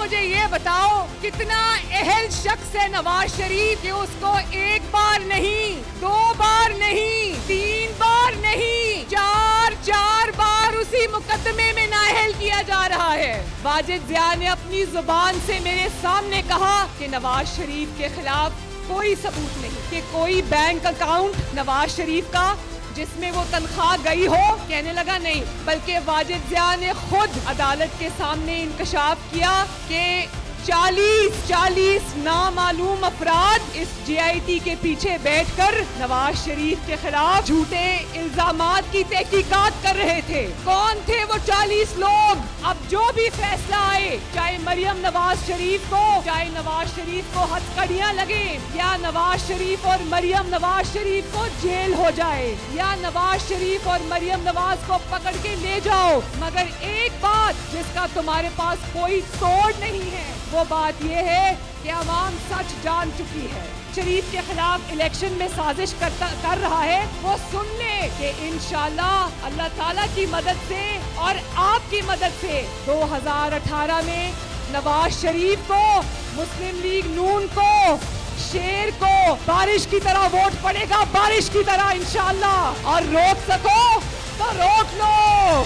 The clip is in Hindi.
मुझे ये बताओ कितना अहल शख्स है नवाज शरीफ कि उसको एक बार नहीं, 2 बार नहीं, 3 बार नहीं, 4 बार उसी मुकदमे में नाअहल किया जा रहा है। वाजिद ज़िया ने अपनी जुबान से मेरे सामने कहा कि नवाज शरीफ के खिलाफ कोई सबूत नहीं, कि कोई बैंक अकाउंट नवाज शरीफ का जिसमें वो तनख्वाह गई हो, कहने लगा नहीं, बल्कि वाजिद ज़िया ने खुद अदालत के सामने इंकशाफ किया कि 40 नामालूम अफराद इस JIT के पीछे बैठकर नवाज शरीफ के खिलाफ झूठे इल्जामात की तहकीकात कर रहे थे। कौन थे वो 40 लोग? अब जो भी फैसला आए, चाहे मरियम नवाज शरीफ को, चाहे नवाज शरीफ को हथकड़ियां लगे, या नवाज शरीफ और मरियम नवाज शरीफ को जेल हो जाए, या नवाज शरीफ और मरियम नवाज को पकड़ के ले जाओ, मगर एक बात जिसका तुम्हारे पास कोई तोड़ नहीं है, वो बात ये है कि अवाम सच जान चुकी है। शरीफ के खिलाफ इलेक्शन में साजिश कर रहा है, वो सुन ले कि इंशाल्लाह अल्लाह ताला की मदद से और आपकी मदद से 2018 में नवाज शरीफ को, मुस्लिम लीग नून को, शेर को बारिश की तरह वोट पड़ेगा, बारिश की तरह इंशाल्लाह। और रोक सको तो रोक लो।